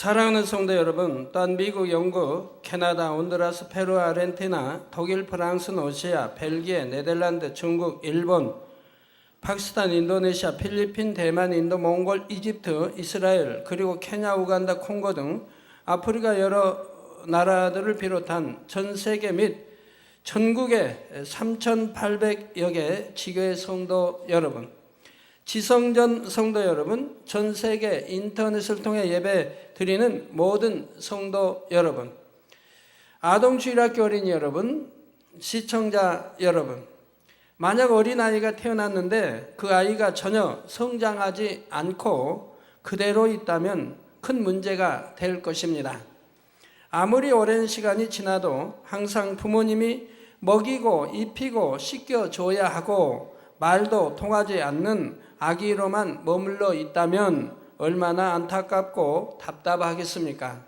사랑하는 성도 여러분, 또한 미국, 영국, 캐나다, 온두라스, 페루, 아르헨티나, 독일, 프랑스, 러시아, 벨기에, 네덜란드, 중국, 일본, 파키스탄, 인도네시아, 필리핀, 대만, 인도, 몽골, 이집트, 이스라엘, 그리고 케냐, 우간다, 콩고 등 아프리카 여러 나라들을 비롯한 전 세계 및 전국의 3,800여 개 지교회 성도 여러분, 지성전 성도 여러분, 전 세계 인터넷을 통해 예배 드리는 모든 성도 여러분, 아동주일학교 어린이 여러분, 시청자 여러분, 만약 어린아이가 태어났는데 그 아이가 전혀 성장하지 않고 그대로 있다면 큰 문제가 될 것입니다. 아무리 오랜 시간이 지나도 항상 부모님이 먹이고 입히고 씻겨줘야 하고 말도 통하지 않는 아기로만 머물러 있다면 얼마나 안타깝고 답답하겠습니까?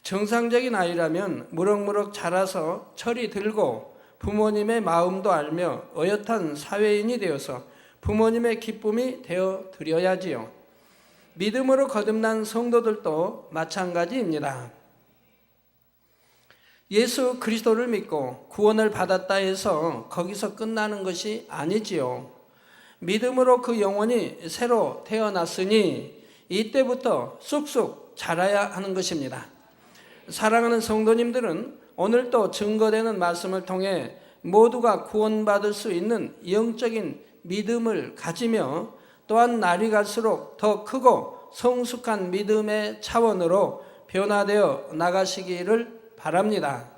정상적인 아이라면 무럭무럭 자라서 철이 들고 부모님의 마음도 알며 어엿한 사회인이 되어서 부모님의 기쁨이 되어 드려야지요. 믿음으로 거듭난 성도들도 마찬가지입니다. 예수 그리스도를 믿고 구원을 받았다 해서 거기서 끝나는 것이 아니지요. 믿음으로 그 영혼이 새로 태어났으니 이때부터 쑥쑥 자라야 하는 것입니다. 사랑하는 성도님들은 오늘 또 증거되는 말씀을 통해 모두가 구원받을 수 있는 영적인 믿음을 가지며 또한 날이 갈수록 더 크고 성숙한 믿음의 차원으로 변화되어 나가시기를 바랍니다.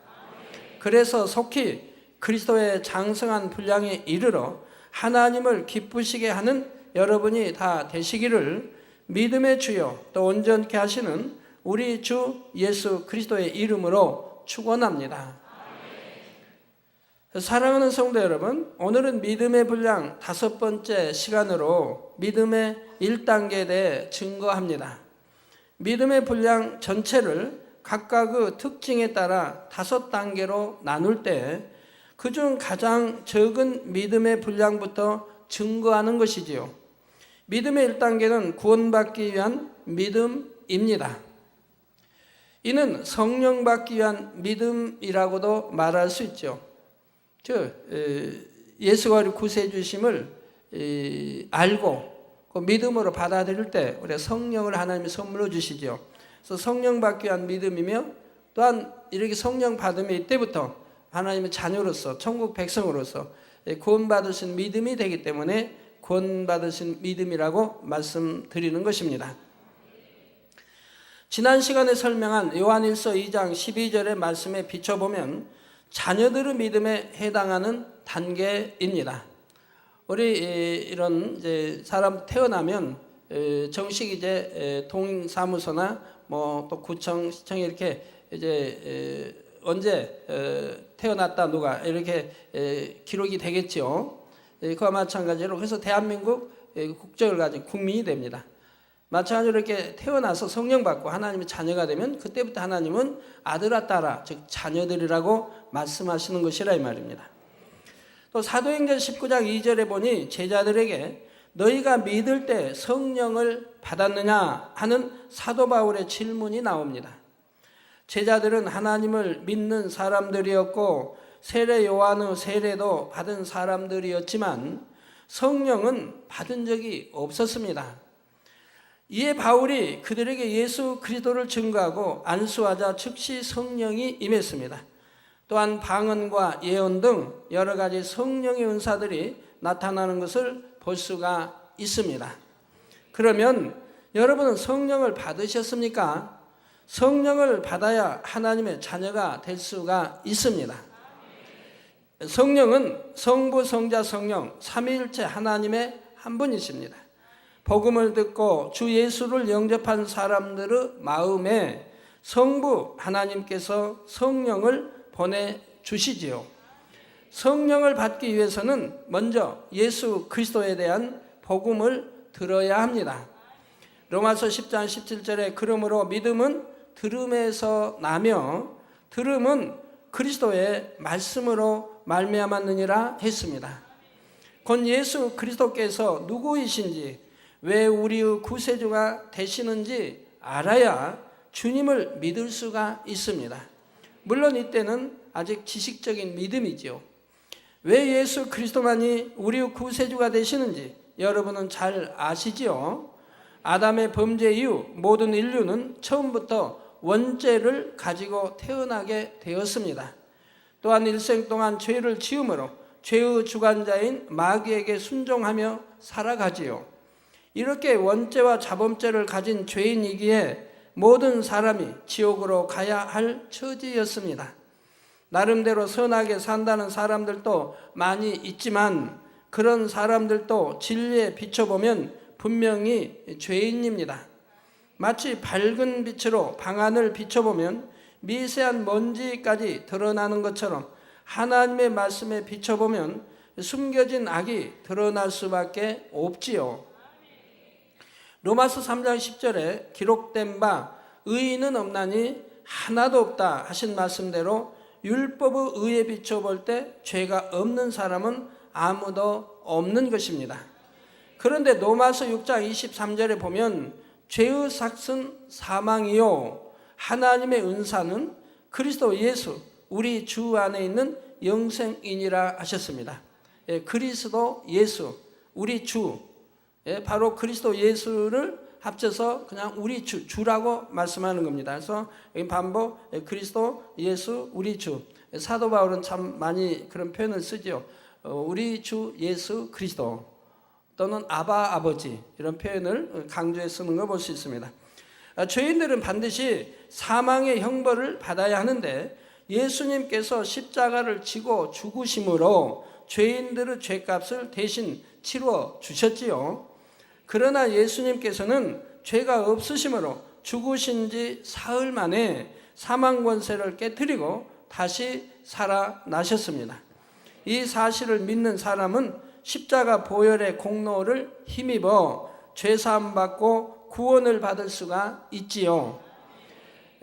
그래서 속히 그리스도의 장성한 분량에 이르러 하나님을 기쁘시게 하는 여러분이 다 되시기를 믿음의 주요 또 온전케 하시는 우리 주 예수 그리스도의 이름으로 축원합니다. 사랑하는 성도 여러분, 오늘은 믿음의 분량 5번째 시간으로 믿음의 1단계에 대해 증거합니다. 믿음의 분량 전체를 각각의 특징에 따라 5단계로 나눌 때 그중 가장 적은 믿음의 분량부터 증거하는 것이지요. 믿음의 1단계는 구원받기 위한 믿음입니다. 이는 성령 받기 위한 믿음이라고도 말할 수 있죠. 예수가 우리 구세주심을 알고 그 믿음으로 받아들일 때 우리 성령을 하나님이 선물로 주시죠. 그래서 성령 받기 위한 믿음이며 또한 이렇게 성령 받으면 이때부터 하나님의 자녀로서 천국 백성으로서 구원받으신 믿음이 되기 때문에 구원받으신 믿음이라고 말씀드리는 것입니다. 지난 시간에 설명한 요한일서 2장 12절의 말씀에 비춰보면 자녀들의 믿음에 해당하는 단계입니다. 우리 이런 이제 사람 태어나면 정식 이제 동사무소나 뭐 또 구청, 시청 이렇게 이제 언제 태어났다 누가 이렇게 기록이 되겠죠. 그와 마찬가지로 그래서 대한민국 국적을 가진 국민이 됩니다. 마찬가지로 이렇게 태어나서 성령 받고 하나님의 자녀가 되면 그때부터 하나님은 아들아 딸아 즉 자녀들이라고 말씀하시는 것이라 이 말입니다. 또 사도행전 19장 2절에 보니 제자들에게 너희가 믿을 때 성령을 받았느냐 하는 사도 바울의 질문이 나옵니다. 제자들은 하나님을 믿는 사람들이었고 세례 요한의 세례도 받은 사람들이었지만 성령은 받은 적이 없었습니다. 이에 바울이 그들에게 예수 그리스도를 증거하고 안수하자 즉시 성령이 임했습니다. 또한 방언과 예언 등 여러 가지 성령의 은사들이 나타나는 것을 볼 수가 있습니다. 그러면 여러분은 성령을 받으셨습니까? 성령을 받아야 하나님의 자녀가 될 수가 있습니다. 성령은 성부, 성자, 성령 삼위일체 하나님의 한 분이십니다. 복음을 듣고 주 예수를 영접한 사람들의 마음에 성부 하나님께서 성령을 보내주시지요. 성령을 받기 위해서는 먼저 예수 그리스도에 대한 복음을 들어야 합니다. 로마서 10장 17절에 그러므로 믿음은 들음에서 나며 들음은 그리스도의 말씀으로 말미암았느니라 했습니다. 곧 예수 그리스도께서 누구이신지 왜 우리의 구세주가 되시는지 알아야 주님을 믿을 수가 있습니다. 물론 이때는 아직 지식적인 믿음이지요. 왜 예수 그리스도만이 우리 구세주가 되시는지 여러분은 잘 아시지요. 아담의 범죄 이후 모든 인류는 처음부터 원죄를 가지고 태어나게 되었습니다. 또한 일생 동안 죄를 지음으로 죄의 주관자인 마귀에게 순종하며 살아가지요. 이렇게 원죄와 자범죄를 가진 죄인이기에 모든 사람이 지옥으로 가야 할 처지였습니다. 나름대로 선하게 산다는 사람들도 많이 있지만 그런 사람들도 진리에 비춰보면 분명히 죄인입니다. 마치 밝은 빛으로 방안을 비춰보면 미세한 먼지까지 드러나는 것처럼 하나님의 말씀에 비춰보면 숨겨진 악이 드러날 수밖에 없지요. 로마서 3장 10절에 기록된 바 의인은 없나니 하나도 없다 하신 말씀대로 율법의 의에 비춰볼 때 죄가 없는 사람은 아무도 없는 것입니다. 그런데 로마서 6장 23절에 보면 죄의 삭은 사망이요 하나님의 은사는 그리스도 예수 우리 주 안에 있는 영생이니라 하셨습니다. 그리스도 예수 우리 주, 바로 그리스도 예수를 합쳐서 그냥 우리 주라고 말씀하는 겁니다. 그래서 반복 그리스도 예수 우리 주. 사도 바울은 참 많이 그런 표현을 쓰죠. 우리 주 예수 그리스도 또는 아바 아버지 이런 표현을 강조해 쓰는 걸 볼 수 있습니다. 죄인들은 반드시 사망의 형벌을 받아야 하는데 예수님께서 십자가를 지고 죽으심으로 죄인들의 죄값을 대신 치러 주셨지요. 그러나 예수님께서는 죄가 없으심으로 죽으신 지 사흘 만에 사망 권세를 깨뜨리고 다시 살아나셨습니다. 이 사실을 믿는 사람은 십자가 보혈의 공로를 힘입어 죄사함 받고 구원을 받을 수가 있지요.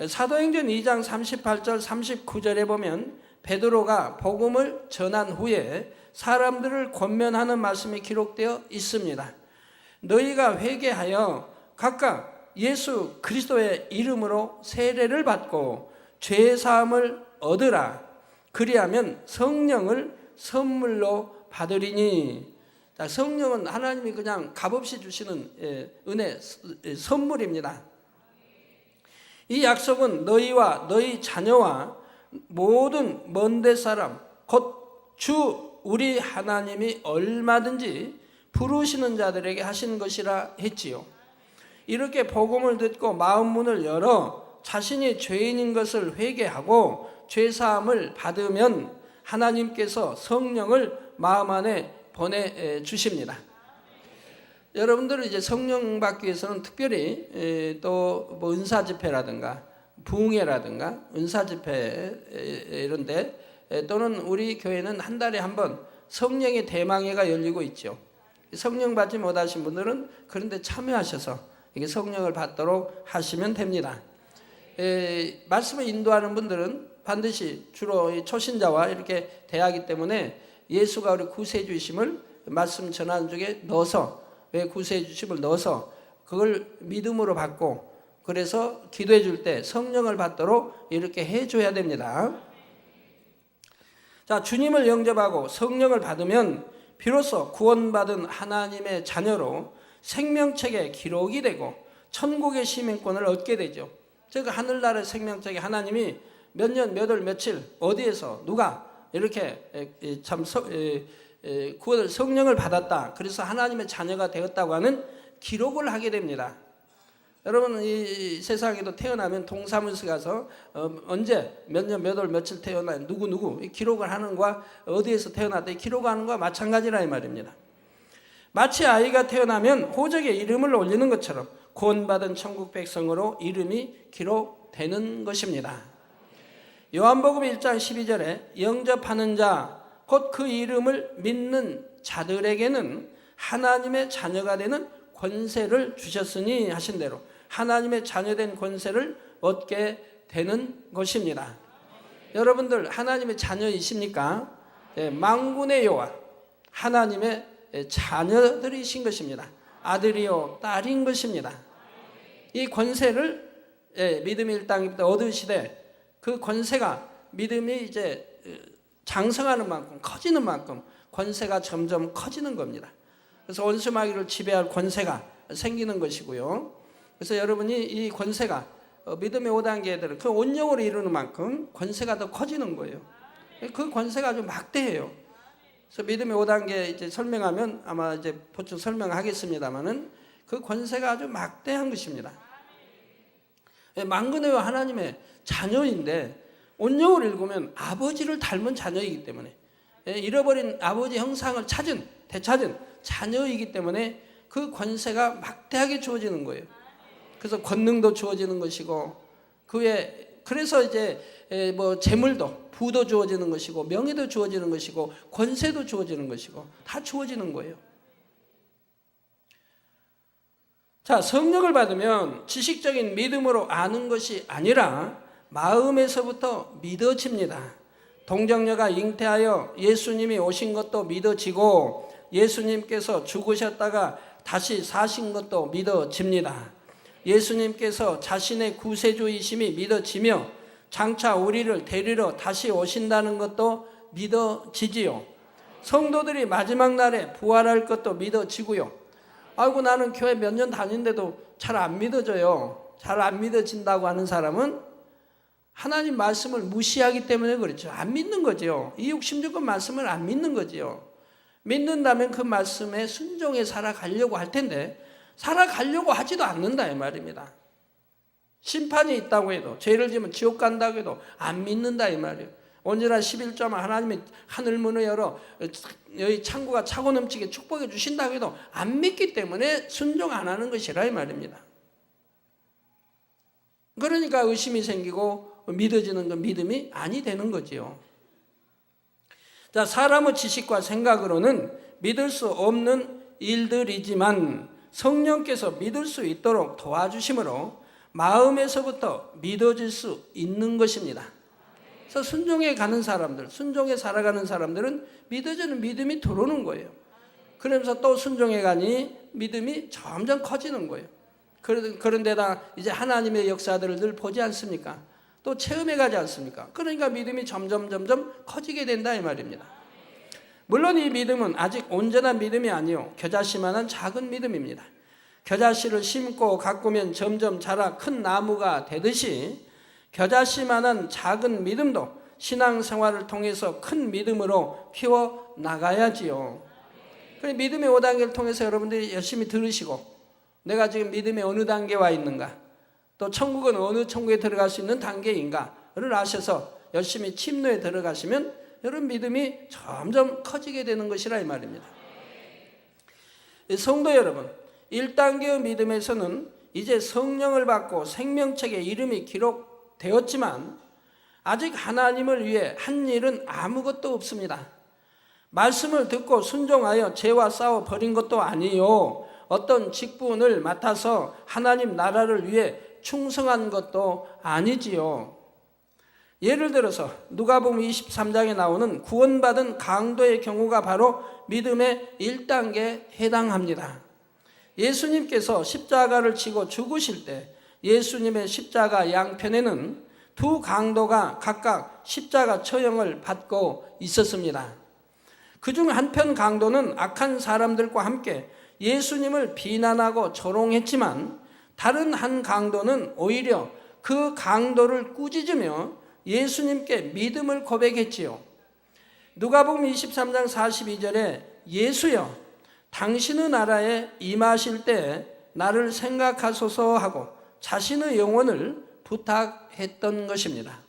사도행전 2장 38절 39절에 보면 베드로가 복음을 전한 후에 사람들을 권면하는 말씀이 기록되어 있습니다. 너희가 회개하여 각각 예수 그리스도의 이름으로 세례를 받고 죄사함을 얻으라. 그리하면 성령을 선물로 받으리니. 성령은 하나님이 그냥 값없이 주시는 은혜 선물입니다. 이 약속은 너희와 너희 자녀와 모든 먼데 사람 곧 주 우리 하나님이 얼마든지 부르시는 자들에게 하신 것이라 했지요. 이렇게 복음을 듣고 마음 문을 열어 자신이 죄인인 것을 회개하고 죄사함을 받으면 하나님께서 성령을 마음 안에 보내주십니다. 여러분들은 이제 성령 받기 위해서는 특별히 또 뭐 은사 집회라든가 부흥회라든가 은사 집회 이런데 또는 우리 교회는 한 달에 한 번 성령의 대망회가 열리고 있죠. 성령 받지 못하신 분들은 그런데 참여하셔서 이게 성령을 받도록 하시면 됩니다. 말씀을 인도하는 분들은 반드시 주로 초신자와 이렇게 대하기 때문에 예수가 우리 구세주이심을 말씀 전하는 중에 넣어서 왜 구세주심을 넣어서 그걸 믿음으로 받고 그래서 기도해 줄 때 성령을 받도록 이렇게 해줘야 됩니다. 자, 주님을 영접하고 성령을 받으면 비로소 구원받은 하나님의 자녀로 생명책에 기록이 되고 천국의 시민권을 얻게 되죠. 즉 하늘나라의 생명책에 하나님이 몇 년, 몇 월, 며칠 어디에서 누가 이렇게 참 구원을 성령을 받았다. 그래서 하나님의 자녀가 되었다고 하는 기록을 하게 됩니다. 여러분 이 세상에도 태어나면 동사무소 가서 언제 몇 년 몇 월 며칠 태어나 누구 기록을 하는 거와 어디에서 태어났다 기록하는 거와 마찬가지라 이 말입니다. 마치 아이가 태어나면 호적에 이름을 올리는 것처럼 구원받은 천국 백성으로 이름이 기록되는 것입니다. 요한복음 1장 12절에 영접하는 자 곧 그 이름을 믿는 자들에게는 하나님의 자녀가 되는 권세를 주셨으니 하신 대로 하나님의 자녀된 권세를 얻게 되는 것입니다. 여러분들 하나님의 자녀이십니까? 네, 만군의 여호와 하나님의 자녀들이신 것입니다. 아들이요 딸인 것입니다. 이 권세를 믿음이 1단계부터 얻으시되 그 권세가 믿음이 이제 장성하는 만큼 커지는 만큼 권세가 점점 커지는 겁니다. 그래서 원수마귀를 지배할 권세가 생기는 것이고요. 그래서 여러분이 이 권세가 믿음의 5단계들은 그 온영으로 이루는 만큼 권세가 더 커지는 거예요. 그 권세가 아주 막대해요. 그래서 믿음의 5단계 이제 설명하면 아마 이제 보충 설명하겠습니다만은 그 권세가 아주 막대한 것입니다. 만군의 하나님의 자녀인데 온영으로 읽으면 아버지를 닮은 자녀이기 때문에 잃어버린 아버지 형상을 되찾은 자녀이기 때문에 그 권세가 막대하게 주어지는 거예요. 그래서 권능도 주어지는 것이고 그래서 이제 뭐 재물도 부도 주어지는 것이고 명예도 주어지는 것이고 권세도 주어지는 것이고 다 주어지는 거예요. 자, 성령을 받으면 지식적인 믿음으로 아는 것이 아니라 마음에서부터 믿어집니다. 동정녀가 잉태하여 예수님이 오신 것도 믿어지고 예수님께서 죽으셨다가 다시 사신 것도 믿어집니다. 예수님께서 자신의 구세주이심이 믿어지며 장차 우리를 데리러 다시 오신다는 것도 믿어지지요. 성도들이 마지막 날에 부활할 것도 믿어지고요. 아이고 나는 교회 몇 년 다니는데도 잘 안 믿어져요. 잘 안 믿어진다고 하는 사람은 하나님 말씀을 무시하기 때문에 그렇죠. 안 믿는 거죠. 이 66권 말씀을 안 믿는 거죠. 믿는다면 그 말씀에 순종해 살아가려고 할 텐데 살아가려고 하지도 않는다 이 말입니다. 심판이 있다고 해도 죄를 지으면 지옥 간다고 해도 안 믿는다 이 말이에요. 언제나 11조 하나님이 하늘 문을 열어 여기 창고가 차고 넘치게 축복해 주신다고 해도 안 믿기 때문에 순종 안 하는 것이라 이 말입니다. 그러니까 의심이 생기고 믿어지는 건 믿음이 아니 되는 거지요. 자, 사람의 지식과 생각으로는 믿을 수 없는 일들이지만 성령께서 믿을 수 있도록 도와주심으로 마음에서부터 믿어질 수 있는 것입니다. 그래서 순종해 가는 사람들, 순종해 살아가는 사람들은 믿어지는 믿음이 들어오는 거예요. 그러면서 또 순종해 가니 믿음이 점점 커지는 거예요. 그런데다 이제 하나님의 역사들을 늘 보지 않습니까? 또 체험해 가지 않습니까? 그러니까 믿음이 점점 커지게 된다 이 말입니다. 물론 이 믿음은 아직 온전한 믿음이 아니요 겨자씨만한 작은 믿음입니다. 겨자씨를 심고 가꾸면 점점 자라 큰 나무가 되듯이 겨자씨만한 작은 믿음도 신앙생활을 통해서 큰 믿음으로 키워 나가야지요. 믿음의 5단계를 통해서 여러분들이 열심히 들으시고 내가 지금 믿음의 어느 단계에 와 있는가, 또 천국은 어느 천국에 들어갈 수 있는 단계인가를 아셔서 열심히 침노에 들어가시면 여러분 믿음이 점점 커지게 되는 것이라 이 말입니다. 성도 여러분, 1단계의 믿음에서는 이제 성령을 받고 생명책에 이름이 기록되었지만 아직 하나님을 위해 한 일은 아무것도 없습니다. 말씀을 듣고 순종하여 죄와 싸워 버린 것도 아니요 어떤 직분을 맡아서 하나님 나라를 위해 충성한 것도 아니지요. 예를 들어서 누가복음 23장에 나오는 구원받은 강도의 경우가 바로 믿음의 1단계에 해당합니다. 예수님께서 십자가를 지고 죽으실 때 예수님의 십자가 양편에는 두 강도가 각각 십자가 처형을 받고 있었습니다. 그중 한편 강도는 악한 사람들과 함께 예수님을 비난하고 조롱했지만 다른 한 강도는 오히려 그 강도를 꾸짖으며 예수님께 믿음을 고백했지요. 누가복음 23장 42절에 예수여 당신의 나라에 임하실 때 나를 생각하소서 하고 자신의 영혼을 부탁했던 것입니다.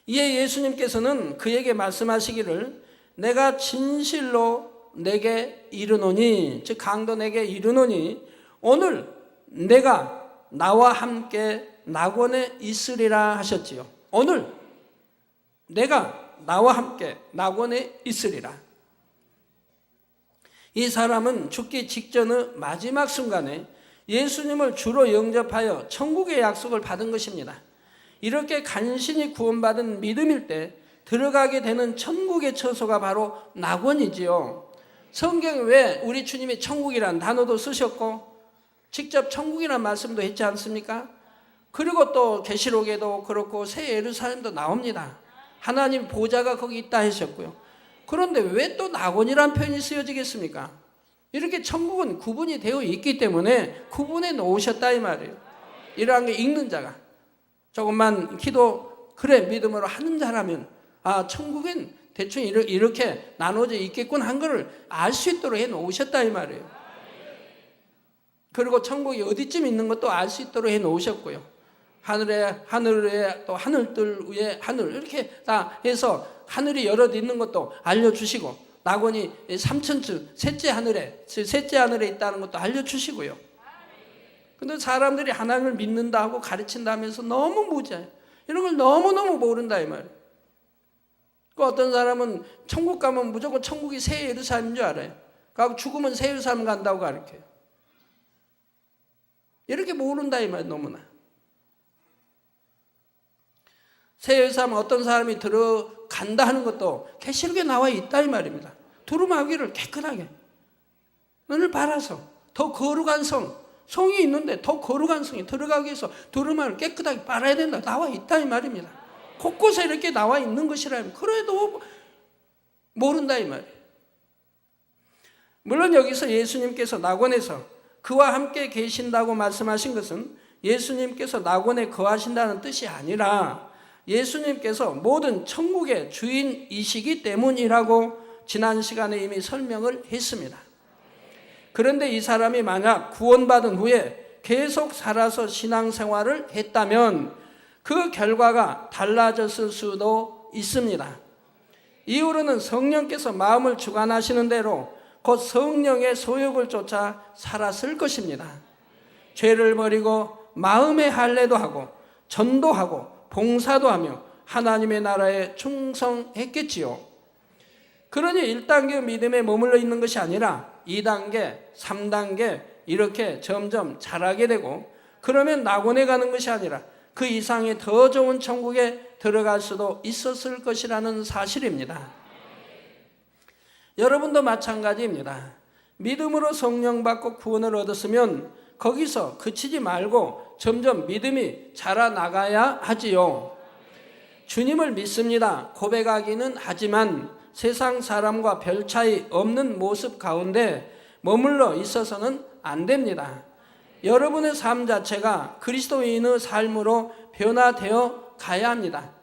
이에 예수님께서는 그에게 말씀하시기를 내가 진실로 내게 이르노니, 즉 강도에게 이르노니 오늘 내가 나와 함께 낙원에 있으리라 하셨지요. 오늘 내가 나와 함께 낙원에 있으리라. 이 사람은 죽기 직전의 마지막 순간에 예수님을 주로 영접하여 천국의 약속을 받은 것입니다. 이렇게 간신히 구원받은 믿음일 때 들어가게 되는 천국의 처소가 바로 낙원이지요. 성경에 왜 우리 주님이 천국이란 단어도 쓰셨고 직접 천국이라는 말씀도 했지 않습니까? 그리고 또 계시록에도 그렇고 새 예루살렘도 나옵니다. 하나님 보좌가 거기 있다 하셨고요. 그런데 왜 또 낙원이라는 표현이 쓰여지겠습니까? 이렇게 천국은 구분이 되어 있기 때문에 구분해 놓으셨다 이 말이에요. 이러한 게 읽는 자가 조금만 기도 그래 믿음으로 하는 자라면 천국은 대충 이렇게 나눠져 있겠군 한 거를 알 수 있도록 해 놓으셨다 이 말이에요. 그리고 천국이 어디쯤 있는 것도 알 수 있도록 해 놓으셨고요. 하늘에 또 하늘들 위에 하늘 이렇게 다 해서 하늘이 여럿 있는 것도 알려주시고 낙원이 3천층 셋째 하늘에 있다는 것도 알려주시고요. 근데 사람들이 하나님을 믿는다 하고 가르친다 하면서 너무 무지해요. 이런 걸 너무너무 모른다 이 말이에요. 그 어떤 사람은 천국 가면 무조건 천국이 새 예루살렘인 줄 알아요. 그리고 죽으면 새 예루살렘 간다고 가르쳐요. 이렇게 모른다 이 말이에요. 너무나. 새 예루살렘 어떤 사람이 들어간다 하는 것도 계시록에 나와 있다 이 말입니다. 두루마기를 깨끗하게 눈을 바라서 더 거룩한 성이 있는데 더 거룩한 성이 들어가기 위해서 두루마기를 깨끗하게 빨아야 된다 나와 있다 이 말입니다. 곳곳에 이렇게 나와 있는 것이라면 그래도 모른다 이 말이에요. 물론 여기서 예수님께서 낙원에서 그와 함께 계신다고 말씀하신 것은 예수님께서 낙원에 거하신다는 뜻이 아니라 예수님께서 모든 천국의 주인이시기 때문이라고 지난 시간에 이미 설명을 했습니다. 그런데 이 사람이 만약 구원받은 후에 계속 살아서 신앙생활을 했다면 그 결과가 달라졌을 수도 있습니다. 이후로는 성령께서 마음을 주관하시는 대로 곧 성령의 소욕을 쫓아 살았을 것입니다. 죄를 버리고 마음의 할례도 하고 전도하고 봉사도 하며 하나님의 나라에 충성했겠지요. 그러니 1단계 믿음에 머물러 있는 것이 아니라 2단계, 3단계 이렇게 점점 자라게 되고 그러면 낙원에 가는 것이 아니라 그 이상의 더 좋은 천국에 들어갈 수도 있었을 것이라는 사실입니다. 여러분도 마찬가지입니다. 믿음으로 성령 받고 구원을 얻었으면 거기서 그치지 말고 점점 믿음이 자라나가야 하지요. 주님을 믿습니다. 고백하기는 하지만 세상 사람과 별 차이 없는 모습 가운데 머물러 있어서는 안 됩니다. 여러분의 삶 자체가 그리스도인의 삶으로 변화되어 가야 합니다.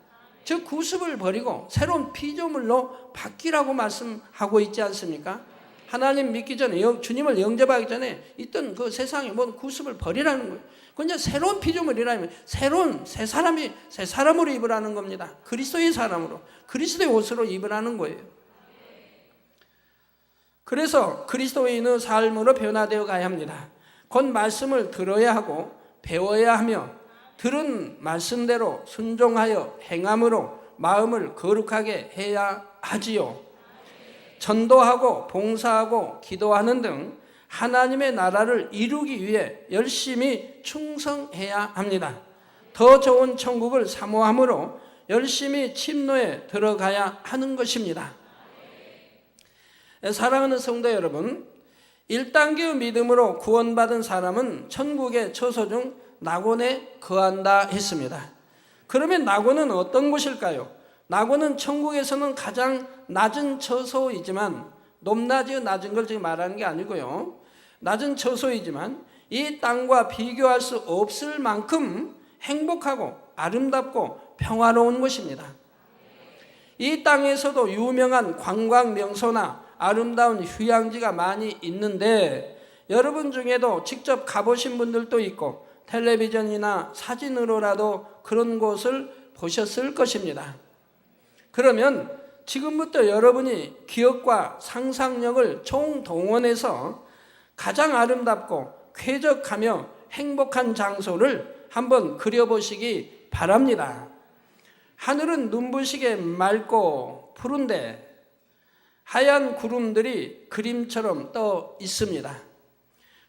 즉 구습을 버리고 새로운 피조물로 바뀌라고 말씀하고 있지 않습니까? 하나님 믿기 전에 주님을 영접하기 전에 있던 그 세상의 모든 구습을 버리라는 거예요. 그냥 새로운 피조물이라면 새로운 새 사람으로 입으라는 겁니다. 그리스도의 사람으로 그리스도의 옷으로 입으라는 거예요. 그래서 그리스도인의 삶으로 변화되어 가야 합니다. 곧 말씀을 들어야 하고 배워야 하며 들은 말씀대로 순종하여 행함으로 마음을 거룩하게 해야 하지요. 전도하고 봉사하고 기도하는 등 하나님의 나라를 이루기 위해 열심히 충성해야 합니다. 더 좋은 천국을 사모함으로 열심히 침노에 들어가야 하는 것입니다. 사랑하는 성도 여러분, 1단계의 믿음으로 구원받은 사람은 천국의 처소 중 낙원에 거한다 했습니다. 그러면 낙원은 어떤 곳일까요? 낙원은 천국에서는 가장 낮은 처소이지만 높낮이 낮은 걸 지금 말하는 게 아니고요. 낮은 처소이지만 이 땅과 비교할 수 없을 만큼 행복하고 아름답고 평화로운 곳입니다. 이 땅에서도 유명한 관광 명소나 아름다운 휴양지가 많이 있는데 여러분 중에도 직접 가보신 분들도 있고 텔레비전이나 사진으로라도 그런 곳을 보셨을 것입니다. 그러면 지금부터 여러분이 기억과 상상력을 총동원해서 가장 아름답고 쾌적하며 행복한 장소를 한번 그려보시기 바랍니다. 하늘은 눈부시게 맑고 푸른데 하얀 구름들이 그림처럼 떠 있습니다.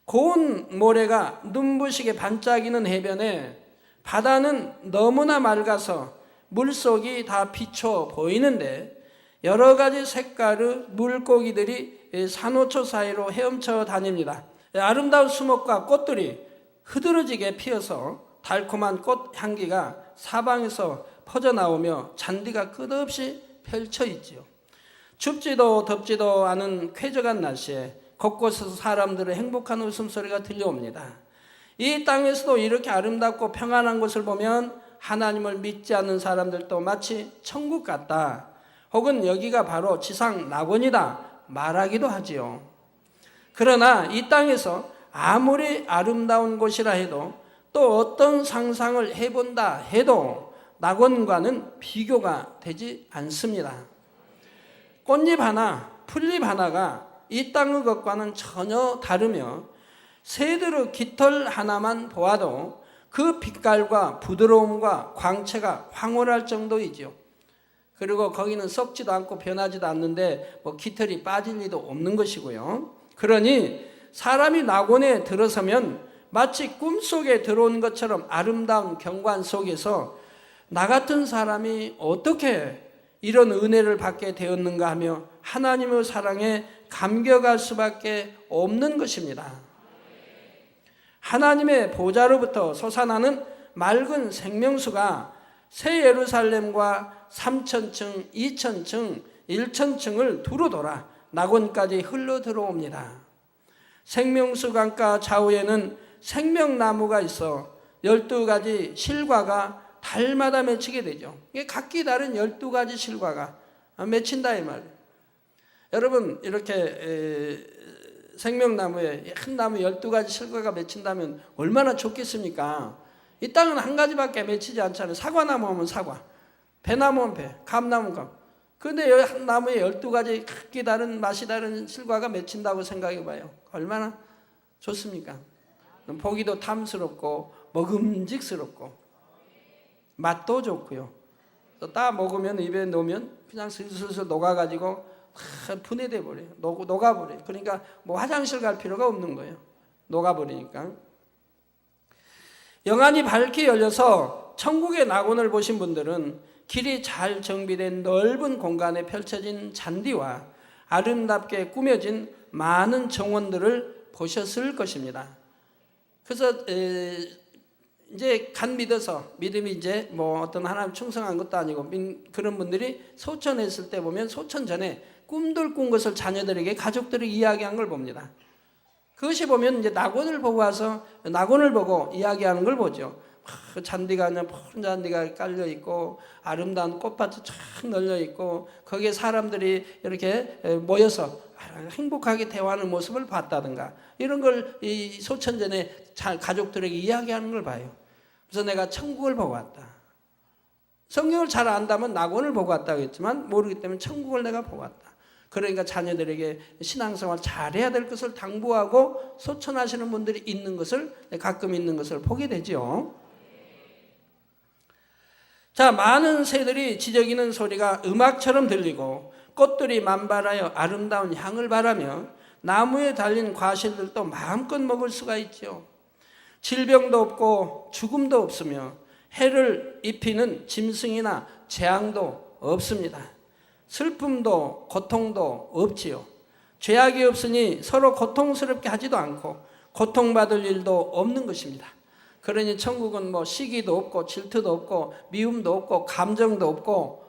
고운 모래가 눈부시게 반짝이는 해변에 바다는 너무나 맑아서 물속이 다 비춰 보이는데 여러 가지 색깔의 물고기들이 산호초 사이로 헤엄쳐 다닙니다. 아름다운 수목과 꽃들이 흐드러지게 피어서 달콤한 꽃 향기가 사방에서 퍼져나오며 잔디가 끝없이 펼쳐 있지요. 춥지도 덥지도 않은 쾌적한 날씨에 곳곳에서 사람들의 행복한 웃음소리가 들려옵니다. 이 땅에서도 이렇게 아름답고 평안한 곳을 보면 하나님을 믿지 않는 사람들도 마치 천국 같다, 혹은 여기가 바로 지상 낙원이다 말하기도 하지요. 그러나 이 땅에서 아무리 아름다운 곳이라 해도, 또 어떤 상상을 해본다 해도 낙원과는 비교가 되지 않습니다. 꽃잎 하나, 풀잎 하나가 이 땅의 것과는 전혀 다르며, 새들의 깃털 하나만 보아도 그 빛깔과 부드러움과 광채가 황홀할 정도이지요. 그리고 거기는 썩지도 않고 변하지도 않는데 뭐 깃털이 빠질 리도 없는 것이고요. 그러니 사람이 낙원에 들어서면 마치 꿈속에 들어온 것처럼 아름다운 경관 속에서 나 같은 사람이 어떻게 이런 은혜를 받게 되었는가 하며 하나님의 사랑에 감격할 수밖에 없는 것입니다. 하나님의 보좌로부터 솟아나는 맑은 생명수가 새 예루살렘과 3,000층, 2,000층, 1,000층을 두루 돌아 낙원까지 흘러 들어옵니다. 생명수 강가 좌우에는 생명나무가 있어 12가지 실과가 달마다 맺히게 되죠. 이게 각기 다른 12가지 실과가 맺힌다 이 말이에요. 여러분, 이렇게 생명나무에 한 나무 12가지 실과가 맺힌다면 얼마나 좋겠습니까? 이 땅은 한 가지밖에 맺히지 않잖아요. 사과나무 하면 사과, 배나무 하면 배, 감나무 감. 그런데 한 나무에 12가지 각기 다른 맛이 다른 실과가 맺힌다고 생각해 봐요. 얼마나 좋습니까? 보기도 탐스럽고 먹음직스럽고 맛도 좋고요. 따 먹으면 입에 넣으면 그냥 슬슬 녹아가지고 분해돼 버려요. 녹아버려요. 그러니까 뭐 화장실 갈 필요가 없는 거예요. 녹아버리니까. 영안이 밝게 열려서 천국의 낙원을 보신 분들은 길이 잘 정비된 넓은 공간에 펼쳐진 잔디와 아름답게 꾸며진 많은 정원들을 보셨을 것입니다. 그래서 이제 간 믿어서, 믿음이 이제 뭐 어떤 하나님 충성한 것도 아니고 그런 분들이 소천했을 때 보면 소천 전에 꿈들 꾼 것을 자녀들에게, 가족들에게 이야기한 걸 봅니다. 그것이 보면 이제 낙원을 보고 와서 낙원을 보고 이야기하는 걸 보죠. 잔디가 그냥 푸른 잔디가 깔려 있고 아름다운 꽃밭이 쫙 널려 있고 거기에 사람들이 이렇게 모여서 행복하게 대화하는 모습을 봤다든가, 이런 걸 이 소천 전에 가족들에게 이야기하는 걸 봐요. 그래서 내가 천국을 보고 왔다. 성경을 잘 안다면 낙원을 보고 왔다고 했지만 모르기 때문에 천국을 내가 보고 왔다. 그러니까 자녀들에게 신앙생활 잘해야 될 것을 당부하고 소천하시는 분들이 있는 것을, 가끔 있는 것을 보게 되죠. 자, 많은 새들이 지저귀는 소리가 음악처럼 들리고 꽃들이 만발하여 아름다운 향을 발하며 나무에 달린 과실들도 마음껏 먹을 수가 있죠. 질병도 없고 죽음도 없으며 해를 입히는 짐승이나 재앙도 없습니다. 슬픔도 고통도 없지요. 죄악이 없으니 서로 고통스럽게 하지도 않고 고통받을 일도 없는 것입니다. 그러니 천국은 뭐 시기도 없고 질투도 없고 미움도 없고 감정도 없고,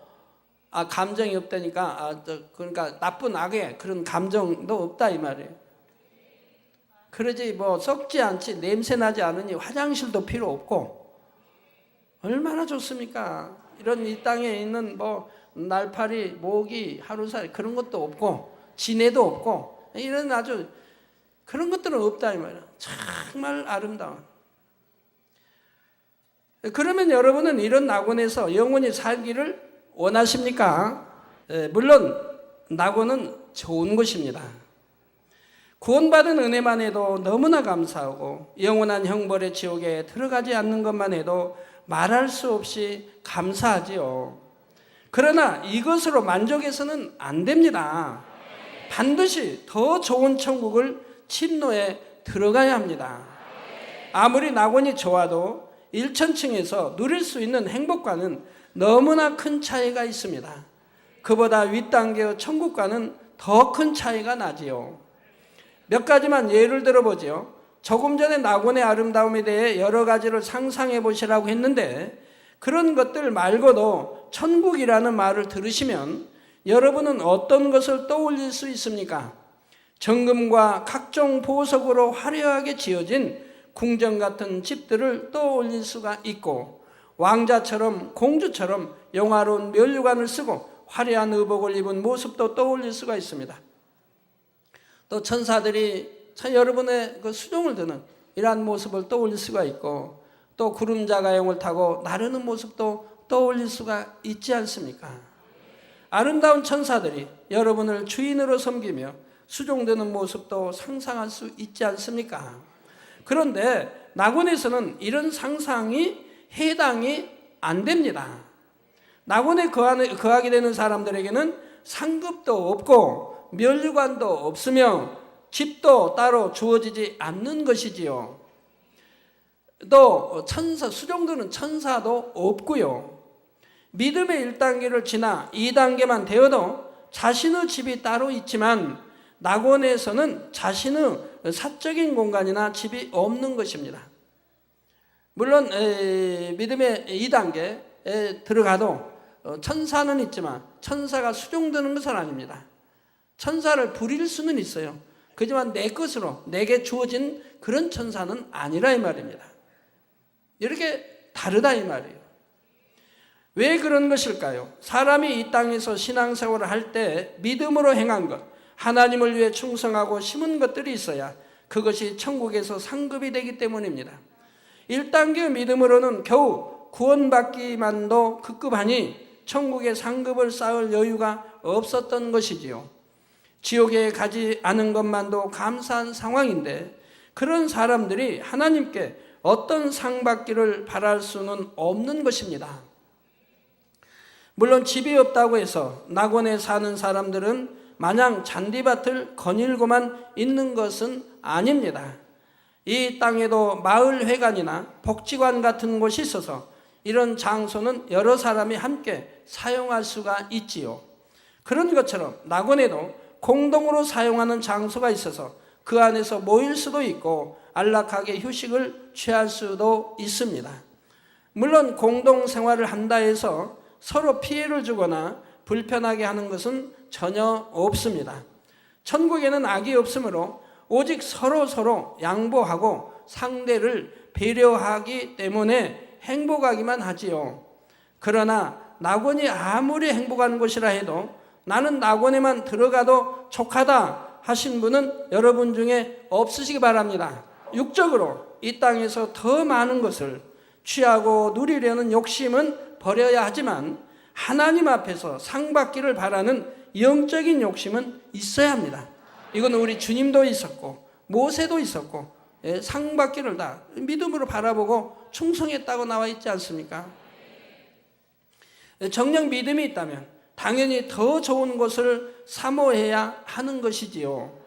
감정이 없다니까, 그러니까 나쁜 악의 그런 감정도 없다 이 말이에요. 그러지 뭐 썩지 않지, 냄새 나지 않으니 화장실도 필요 없고 얼마나 좋습니까? 이런 이 땅에 있는 뭐 날파리, 모기, 하루살이 그런 것도 없고 지네도 없고 이런 아주 그런 것들은 없다 이 말이에요. 정말 아름다운. 그러면 여러분은 이런 낙원에서 영원히 살기를 원하십니까? 물론 낙원은 좋은 곳입니다. 구원받은 은혜만 해도 너무나 감사하고 영원한 형벌의 지옥에 들어가지 않는 것만 해도 말할 수 없이 감사하지요. 그러나 이것으로 만족해서는 안 됩니다. 반드시 더 좋은 천국을 침노에 들어가야 합니다. 아무리 낙원이 좋아도 1,000층에서 누릴 수 있는 행복과는 너무나 큰 차이가 있습니다. 그보다 윗단계의 천국과는 더 큰 차이가 나지요. 몇 가지만 예를 들어보죠. 조금 전에 낙원의 아름다움에 대해 여러 가지를 상상해 보시라고 했는데 그런 것들 말고도 천국이라는 말을 들으시면 여러분은 어떤 것을 떠올릴 수 있습니까? 정금과 각종 보석으로 화려하게 지어진 궁전 같은 집들을 떠올릴 수가 있고 왕자처럼 공주처럼 영화로운 면류관을 쓰고 화려한 의복을 입은 모습도 떠올릴 수가 있습니다. 또 천사들이 여러분의 그 수종을 드는 이러한 모습을 떠올릴 수가 있고 또 구름자 가용을 타고 나르는 모습도 떠올릴 수가 있지 않습니까? 아름다운 천사들이 여러분을 주인으로 섬기며 수종드는 모습도 상상할 수 있지 않습니까? 그런데 낙원에서는 이런 상상이 해당이 안 됩니다. 낙원에 거하게 되는 사람들에게는 상급도 없고 면류관도 없으며 집도 따로 주어지지 않는 것이지요. 또 수종드는 천사도 없고요. 믿음의 1단계를 지나 2단계만 되어도 자신의 집이 따로 있지만 낙원에서는 자신의 사적인 공간이나 집이 없는 것입니다. 물론 믿음의 2단계에 들어가도 천사는 있지만 천사가 수종드는 것은 아닙니다. 천사를 부릴 수는 있어요. 그렇지만 내 것으로 내게 주어진 그런 천사는 아니라 이 말입니다. 이렇게 다르다 이 말이에요. 왜 그런 것일까요? 사람이 이 땅에서 신앙생활을 할 때 믿음으로 행한 것, 하나님을 위해 충성하고 심은 것들이 있어야 그것이 천국에서 상급이 되기 때문입니다. 1단계 믿음으로는 겨우 구원받기만도 급급하니 천국의 상급을 쌓을 여유가 없었던 것이지요. 지옥에 가지 않은 것만도 감사한 상황인데 그런 사람들이 하나님께 어떤 상 받기를 바랄 수는 없는 것입니다. 물론 집이 없다고 해서 낙원에 사는 사람들은 마냥 잔디밭을 거닐고만 있는 것은 아닙니다. 이 땅에도 마을회관이나 복지관 같은 곳이 있어서 이런 장소는 여러 사람이 함께 사용할 수가 있지요. 그런 것처럼 낙원에도 공동으로 사용하는 장소가 있어서 그 안에서 모일 수도 있고 안락하게 휴식을 취할 수도 있습니다. 물론 공동생활을 한다 해서 서로 피해를 주거나 불편하게 하는 것은 전혀 없습니다. 천국에는 악이 없으므로 오직 서로 양보하고 상대를 배려하기 때문에 행복하기만 하지요. 그러나 낙원이 아무리 행복한 곳이라 해도 나는 낙원에만 들어가도 족하다 하신 분은 여러분 중에 없으시기 바랍니다. 육적으로 이 땅에서 더 많은 것을 취하고 누리려는 욕심은 버려야 하지만 하나님 앞에서 상 받기를 바라는 영적인 욕심은 있어야 합니다. 이건 우리 주님도 있었고 모세도 있었고 상 받기를 다 믿음으로 바라보고 충성했다고 나와 있지 않습니까? 정녕 믿음이 있다면 당연히 더 좋은 것을 사모해야 하는 것이지요.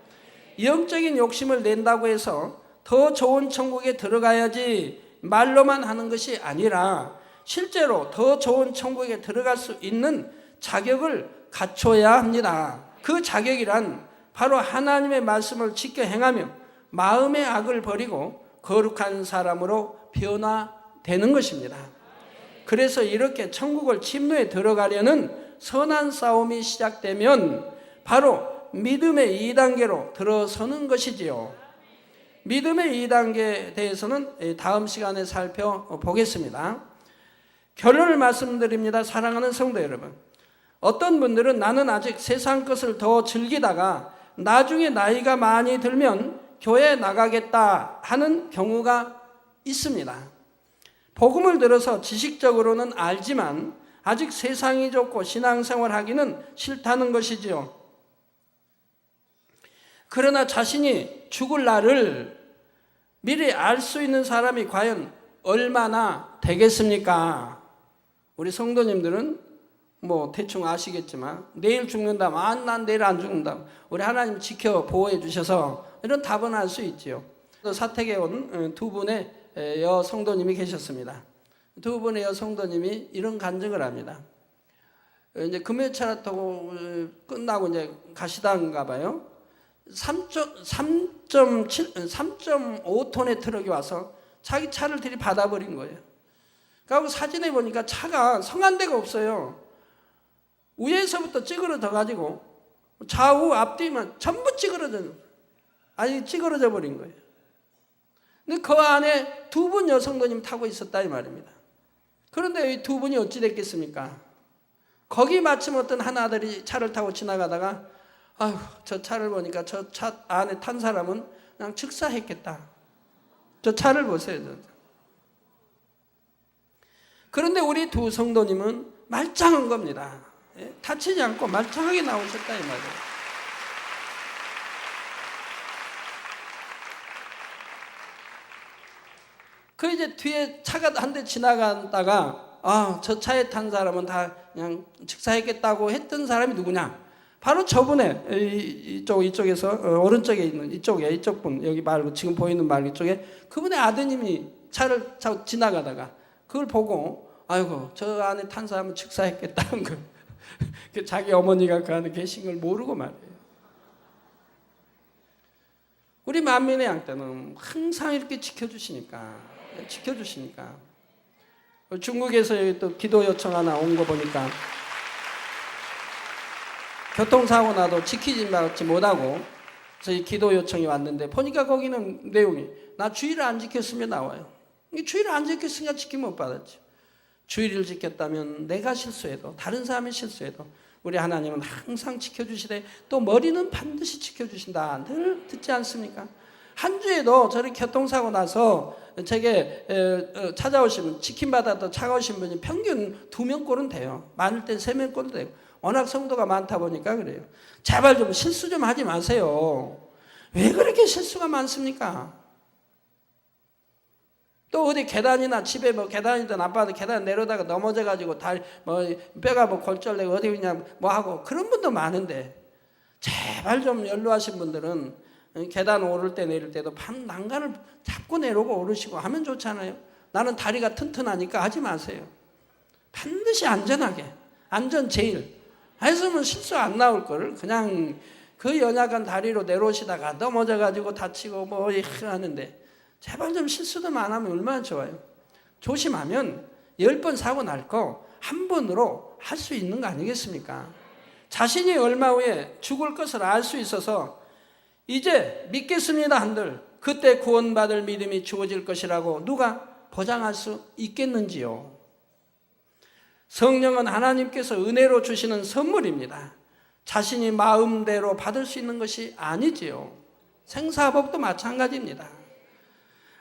영적인 욕심을 낸다고 해서 더 좋은 천국에 들어가야지 말로만 하는 것이 아니라 실제로 더 좋은 천국에 들어갈 수 있는 자격을 갖춰야 합니다. 그 자격이란 바로 하나님의 말씀을 지켜 행하며 마음의 악을 버리고 거룩한 사람으로 변화되는 것입니다. 그래서 이렇게 천국을 침노에 들어가려는 선한 싸움이 시작되면 바로 믿음의 2단계로 들어서는 것이지요. 믿음의 2단계에 대해서는 다음 시간에 살펴보겠습니다. 결론을 말씀드립니다. 사랑하는 성도 여러분, 어떤 분들은 나는 아직 세상 것을 더 즐기다가 나중에 나이가 많이 들면 교회에 나가겠다 하는 경우가 있습니다. 복음을 들어서 지식적으로는 알지만 아직 세상이 좋고 신앙생활 하기는 싫다는 것이지요. 그러나 자신이 죽을 날을 미리 알 수 있는 사람이 과연 얼마나 되겠습니까? 우리 성도님들은 뭐 대충 아시겠지만 내일 죽는다, 난 내일 안 죽는다, 우리 하나님 지켜 보호해 주셔서 이런 답은 알 수 있지요. 사택에 온 두 분의 여 성도님이 계셨습니다. 두 분의 여 성도님이 이런 간증을 합니다. 이제 금요차 타고 끝나고 이제 가시다가 봐요. 3.5톤의 트럭이 와서 자기 차를 들이받아버린 거예요. 그리고 사진에 보니까 차가 성한 데가 없어요. 위에서부터 찌그러져 가지고 좌우 앞뒤만 전부 찌그러져 버린 거예요. 근데 그 안에 두 분 여성도님 타고 있었다 이 말입니다. 그런데 이 두 분이 어찌 됐겠습니까? 거기 마침 어떤 한 아들이 차를 타고 지나가다가 아휴, 저 차를 보니까 저 차 안에 탄 사람은 그냥 즉사했겠다. 저 차를 보세요. 그런데 우리 두 성도님은 말짱한 겁니다. 다치지 않고 말짱하게 나오셨다 이 말이에요. 그 이제 뒤에 차가 한 대 지나가다가 저 차에 탄 사람은 다 그냥 즉사했겠다고 했던 사람이 누구냐? 바로 저분의 이쪽에서 오른쪽에 있는 이쪽 분 여기 말고 지금 보이는 말 이쪽에 그분의 아드님이 차를 타고 지나가다가 그걸 보고 아이고 저 안에 탄 사람은 즉사했겠다는 거. 자기 어머니가 그 안에 계신 걸 모르고 말이에요. 우리 만민의 양 때는 항상 이렇게 지켜주시니까. 중국에서 여기 또 기도 요청 하나 온 거 보니까 교통사고 나도 지키지 못하고 그래서 이 기도 요청이 왔는데 보니까 거기는 내용이 나 주의를 안 지켰으면 나와요. 주의를 안 지켰으니까 지킴 못 받았죠. 주의를 지켰다면 내가 실수해도 다른 사람이 실수해도 우리 하나님은 항상 지켜주시되 또 머리는 반드시 지켜주신다. 늘 듣지 않습니까? 한 주에도 저렇게 교통사고 나서 제게 찾아오시면 치킨받아도 차가우신 분이 평균 2명꼴은 돼요. 많을 땐 3명꼴은 돼요. 워낙 성도가 많다 보니까 그래요. 제발 좀 실수 좀 하지 마세요. 왜 그렇게 실수가 많습니까? 또 어디 계단이나 집에 계단이든 아파트 계단 내려다가 넘어져가지고 뼈가 골절되고 어디 그냥 하고 그런 분도 많은데 제발 좀 연로하신 분들은 계단 오를 때 내릴 때도 난간을 잡고 내려오고 오르시고 하면 좋잖아요. 나는 다리가 튼튼하니까 하지 마세요. 반드시 안전하게 안전 제일 했으면 실수 안 나올 거를 그냥 그 연약한 다리로 내려오시다가 넘어져가지고 다치고 하는데 제발 좀 실수도 안 하면 얼마나 좋아요. 조심하면 10번 사고 날 거 한 번으로 할 수 있는 거 아니겠습니까? 자신이 얼마 후에 죽을 것을 알 수 있어서 이제 믿겠습니다 한들 그때 구원받을 믿음이 주어질 것이라고 누가 보장할 수 있겠는지요? 성령은 하나님께서 은혜로 주시는 선물입니다. 자신이 마음대로 받을 수 있는 것이 아니지요. 생사복도 마찬가지입니다.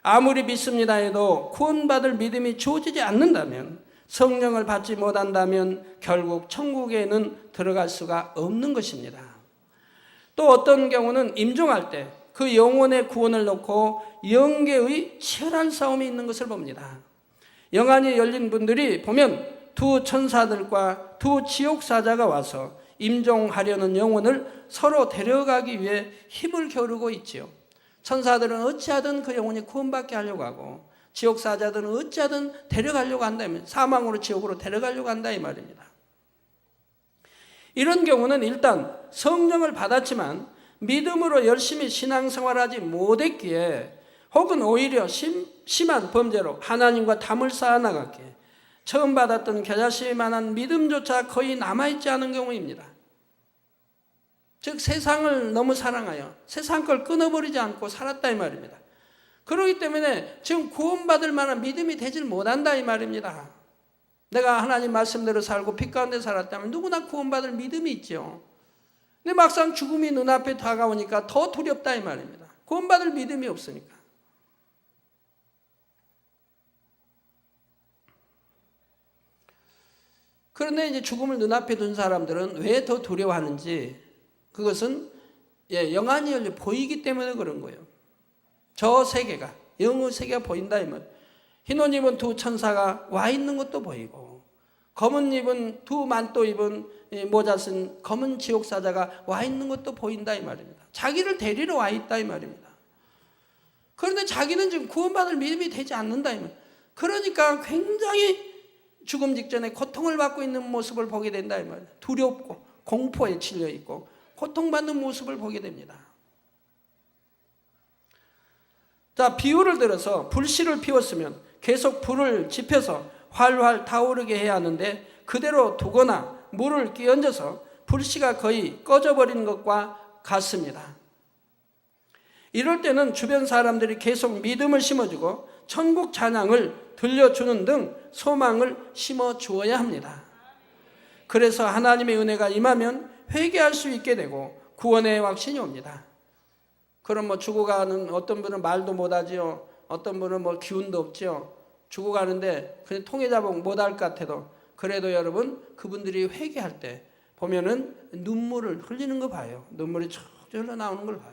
아무리 믿습니다 해도 구원받을 믿음이 주어지지 않는다면 성령을 받지 못한다면 결국 천국에는 들어갈 수가 없는 것입니다. 또 어떤 경우는 임종할 때 그 영혼의 구원을 놓고 영계의 치열한 싸움이 있는 것을 봅니다. 영안이 열린 분들이 보면 두 천사들과 두 지옥사자가 와서 임종하려는 영혼을 서로 데려가기 위해 힘을 겨루고 있지요. 천사들은 어찌하든 그 영혼이 구원받게 하려고 하고 지옥사자들은 어찌하든 데려가려고 한다면 사망으로 지옥으로 데려가려고 한다 이 말입니다. 이런 경우는 일단 성령을 받았지만 믿음으로 열심히 신앙생활하지 못했기에 혹은 오히려 심한 범죄로 하나님과 담을 쌓아나갔기에 처음 받았던 겨자씨만한 믿음조차 거의 남아있지 않은 경우입니다. 즉 세상을 너무 사랑하여 세상 걸 끊어버리지 않고 살았다 이 말입니다. 그렇기 때문에 지금 구원받을 만한 믿음이 되질 못한다 이 말입니다. 내가 하나님 말씀대로 살고 빛 가운데 살았다면 누구나 구원받을 믿음이 있죠. 근데 막상 죽음이 눈앞에 다가오니까 더 두렵다 이 말입니다. 구원받을 믿음이 없으니까. 그런데 이제 죽음을 눈앞에 둔 사람들은 왜 더 두려워하는지 그것은 영안이 열려 보이기 때문에 그런 거예요. 저 세계가 영의 세계가 보인다 이 말. 흰 옷 입은 두 천사가 와 있는 것도 보이고 검은 입은 두 만또 입은 모자 쓴 검은 지옥사자가 와 있는 것도 보인다 이 말입니다. 자기를 데리러 와 있다 이 말입니다. 그런데 자기는 지금 구원받을 믿음이 되지 않는다 이 말. 그러니까 굉장히 죽음 직전에 고통을 받고 있는 모습을 보게 된다 이 말이에요. 두렵고 공포에 질려 있고 고통받는 모습을 보게 됩니다. 자, 비유를 들어서 불씨를 피웠으면 계속 불을 지펴서 활활 타오르게 해야 하는데 그대로 두거나 물을 끼얹어서 불씨가 거의 꺼져버리는 것과 같습니다. 이럴 때는 주변 사람들이 계속 믿음을 심어주고 천국 찬양을 들려주는 등 소망을 심어주어야 합니다. 그래서 하나님의 은혜가 임하면 회개할 수 있게 되고 구원의 확신이 옵니다. 그럼 뭐 죽어가는 어떤 분은 말도 못하지요. 어떤 분은 뭐 기운도 없지요. 죽어가는데 그냥 통해자복 못할 것 같아도 그래도 여러분 그분들이 회개할 때 보면은 눈물을 흘리는 거 봐요. 눈물이 쭉 흘러나오는 걸 봐요.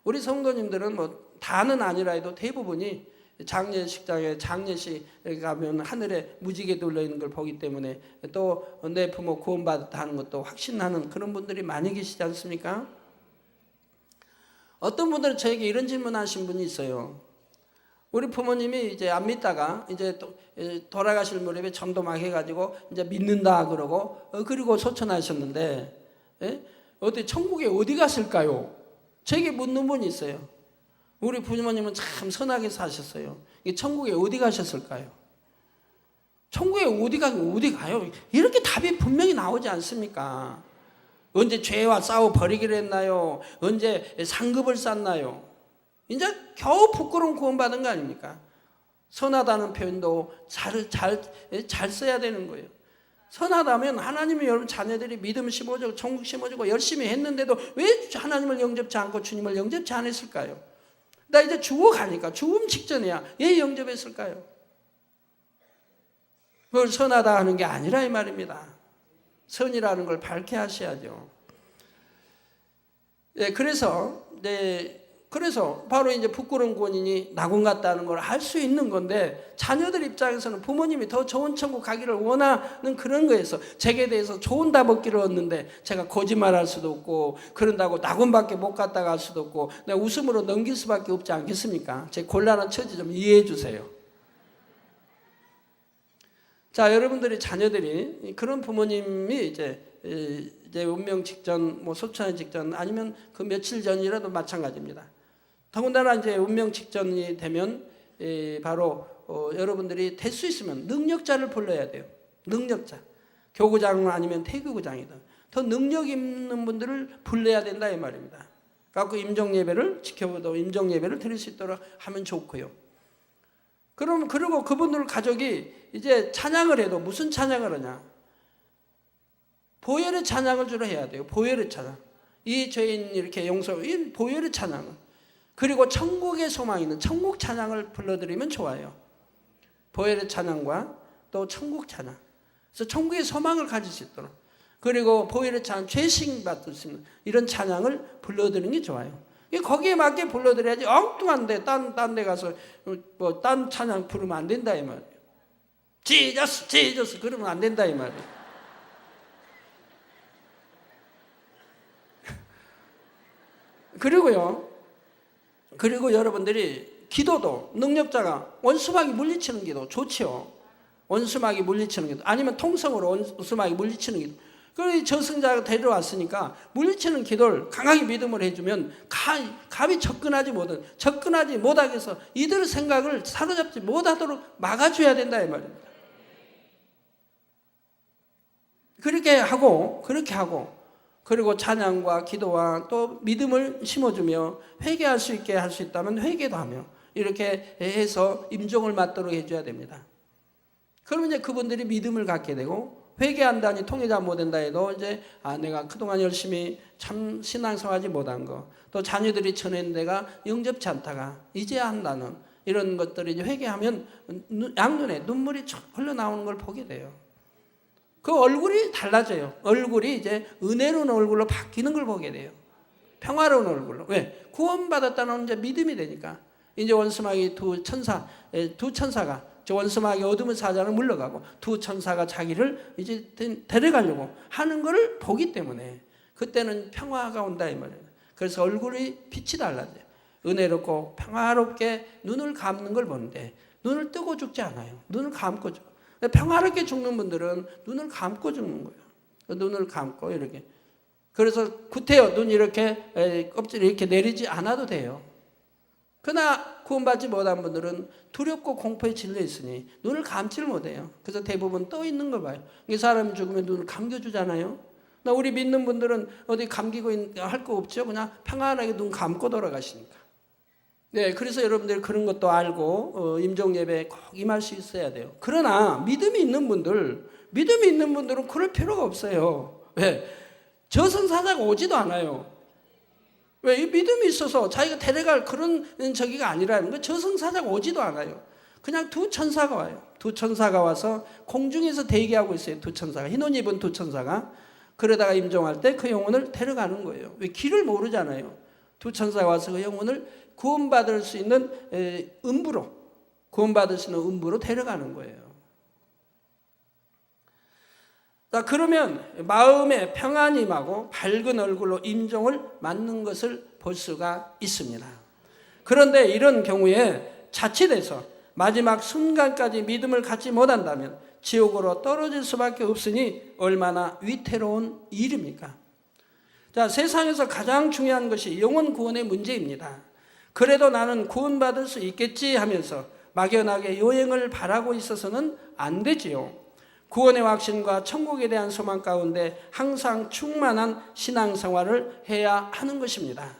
우리 성도님들은 뭐 다는 아니라 해도 대부분이 장례식장에 장례식 가면 하늘에 무지개 둘러 있는 걸 보기 때문에 또 내 부모 구원받았다 하는 것도 확신하는 그런 분들이 많이 계시지 않습니까? 어떤 분들은 저에게 이런 질문하신 분이 있어요. 우리 부모님이 이제 안 믿다가 이제 돌아가실 무렵에 전도 막 해가지고 이제 믿는다 그러고 그리고 소천하셨는데 어디 천국에 어디 갔을까요? 저에게 묻는 분이 있어요. 우리 부모님은 참 선하게 사셨어요. 천국에 어디 가셨을까요? 천국에 어디 가요? 이렇게 답이 분명히 나오지 않습니까? 언제 죄와 싸워 버리기로 했나요? 언제 상급을 쌓나요? 이제 겨우 부끄러운 구원받은 거 아닙니까? 선하다는 표현도 잘 써야 되는 거예요. 선하다면 하나님이 여러분 자녀들이 믿음 심어주고 천국 심어주고 열심히 했는데도 왜 하나님을 영접치 않고 주님을 영접치 않았을까요? 나 이제 죽어가니까 죽음 직전이야. 왜 영접했을까요? 그걸 선하다 하는 게 아니라 이 말입니다. 선이라는 걸 밝게 하셔야죠. 그래서 바로 이제 부끄러운 구원이니 낙원 같다는 걸 알 수 있는 건데 자녀들 입장에서는 부모님이 더 좋은 천국 가기를 원하는 그런 거에서 제게 대해서 좋은 답 얻기를 얻는데 제가 거짓말할 수도 없고 그런다고 낙원밖에 못 갔다 갈 수도 없고 내가 웃음으로 넘길 수밖에 없지 않겠습니까? 제 곤란한 처지 좀 이해해 주세요. 자, 여러분들이 자녀들이 그런 부모님이 이제 운명 직전, 뭐 소천하기 직전 아니면 그 며칠 전이라도 마찬가지입니다. 더군다나 이제 운명 직전이 되면 바로 여러분들이 될 수 있으면 능력자를 불러야 돼요. 능력자. 교구장 아니면 태교구장이든 더 능력 있는 분들을 불러야 된다 이 말입니다. 그래서 임종예배를 지켜보도 임종예배를 드릴 수 있도록 하면 좋고요. 그리고 그분들 가족이 이제 찬양을 해도 무슨 찬양을 하냐? 보혈의 찬양을 주로 해야 돼요. 보혈의 찬양. 이 죄인 이렇게 이 보혈의 찬양. 그리고 천국의 소망이 있는 천국 찬양을 불러드리면 좋아요. 보혈의 찬양과 또 천국 찬양. 그래서 천국의 소망을 가질 수 있도록. 그리고 보혈의 찬양, 죄식 받을 수 있는 이런 찬양을 불러드리는 게 좋아요. 거기에 맞게 불러드려야지 엉뚱한데 딴 데 가서 뭐 딴 찬양 부르면 안 된다 이 말이에요. 지저스 그러면 안 된다 이 말이에요. 그리고 여러분들이 기도도 능력자가 원수마귀 물리치는 기도 좋지요. 원수마귀 물리치는 기도 아니면 통성으로 원수마귀 물리치는 기도. 그리고 저승자가 데려왔으니까 물리치는 기도를 강하게 믿음을 해주면 감히 접근하지 못하게 해서 이들의 생각을 사로잡지 못하도록 막아줘야 된다 이 말입니다. 그렇게 하고 그리고 찬양과 기도와 또 믿음을 심어주며 회개할 수 있게 할 수 있다면 회개도 하며 이렇게 해서 임종을 맞도록 해줘야 됩니다. 그러면 이제 그분들이 믿음을 갖게 되고 회개한다니 통해자 못한다 해도 이제 내가 그동안 열심히 참 신앙생활하지 못한 거 또 자녀들이 전했는 데가 영접치 않다가 이제야 한다는 이런 것들이 이제 회개하면 양눈에 눈물이 쭉 흘러나오는 걸 보게 돼요. 그 얼굴이 달라져요. 얼굴이 이제 은혜로운 얼굴로 바뀌는 걸 보게 돼요. 평화로운 얼굴로. 왜? 구원받았다는 이제 믿음이 되니까. 이제 원수마귀 두 천사가 저 원수마귀 어둠의 사자를 물러가고 두 천사가 자기를 이제 데려가려고 하는 걸 보기 때문에 그때는 평화가 온다 이 말이에요. 그래서 얼굴이 빛이 달라져요. 은혜롭고 평화롭게 눈을 감는 걸 보는데 눈을 뜨고 죽지 않아요. 눈을 감고 죽어요. 평화롭게 죽는 분들은 눈을 감고 죽는 거예요. 눈을 감고 이렇게 그래서 구태여 눈 이렇게 껍질 이렇게 내리지 않아도 돼요. 그러나 구원받지 못한 분들은 두렵고 공포에 질려 있으니 눈을 감지를 못해요. 그래서 대부분 떠 있는 걸 봐요. 이 사람이 죽으면 눈을 감겨주잖아요. 나 우리 믿는 분들은 어디 감기고 할 거 없죠. 그냥 평안하게 눈 감고 돌아가시니까. 네, 그래서 여러분들이 그런 것도 알고 임종 예배에 꼭 임할 수 있어야 돼요. 그러나 믿음이 있는 분들은 그럴 필요가 없어요. 왜? 저승사자가 오지도 않아요. 왜? 이 믿음이 있어서 자기가 데려갈 그런 저기가 아니라는 거. 저승사자가 오지도 않아요. 그냥 두 천사가 와요. 두 천사가 와서 공중에서 대기하고 있어요. 두 천사가. 흰 옷 입은 두 천사가. 그러다가 임종할 때 그 영혼을 데려가는 거예요. 왜? 길을 모르잖아요. 두 천사가 와서 그 영혼을 구원받을 수 있는 음부로 데려가는 거예요. 자, 그러면 마음에 평안이 임하고 밝은 얼굴로 임종을 맞는 것을 볼 수가 있습니다. 그런데 이런 경우에 자칫해서 마지막 순간까지 믿음을 갖지 못한다면 지옥으로 떨어질 수밖에 없으니 얼마나 위태로운 일입니까? 자, 세상에서 가장 중요한 것이 영혼 구원의 문제입니다. 그래도 나는 구원받을 수 있겠지 하면서 막연하게 요행을 바라고 있어서는 안 되지요. 구원의 확신과 천국에 대한 소망 가운데 항상 충만한 신앙생활을 해야 하는 것입니다.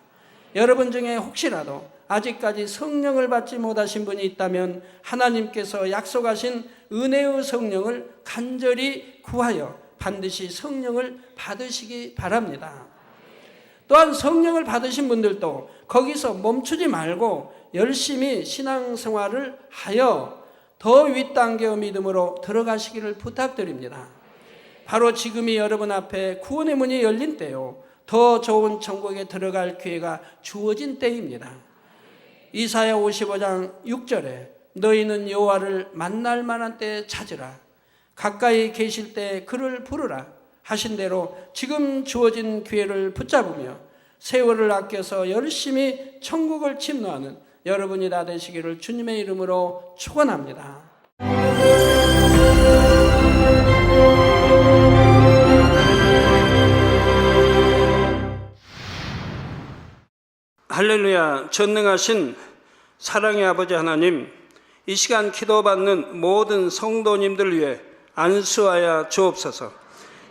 여러분 중에 혹시라도 아직까지 성령을 받지 못하신 분이 있다면 하나님께서 약속하신 은혜의 성령을 간절히 구하여 반드시 성령을 받으시기 바랍니다. 또한 성령을 받으신 분들도 거기서 멈추지 말고 열심히 신앙생활을 하여 더 윗단계의 믿음으로 들어가시기를 부탁드립니다. 바로 지금이 여러분 앞에 구원의 문이 열린 때요, 더 좋은 천국에 들어갈 기회가 주어진 때입니다. 이사야 55장 6절에 너희는 여호와를 만날 만한 때에 찾으라, 가까이 계실 때 그를 부르라 하신 대로 지금 주어진 기회를 붙잡으며 세월을 아껴서 열심히 천국을 침노하는 여러분이 다 되시기를 주님의 이름으로 축원합니다. 할렐루야. 전능하신 사랑의 아버지 하나님, 이 시간 기도받는 모든 성도님들 위해 안수하여 주옵소서.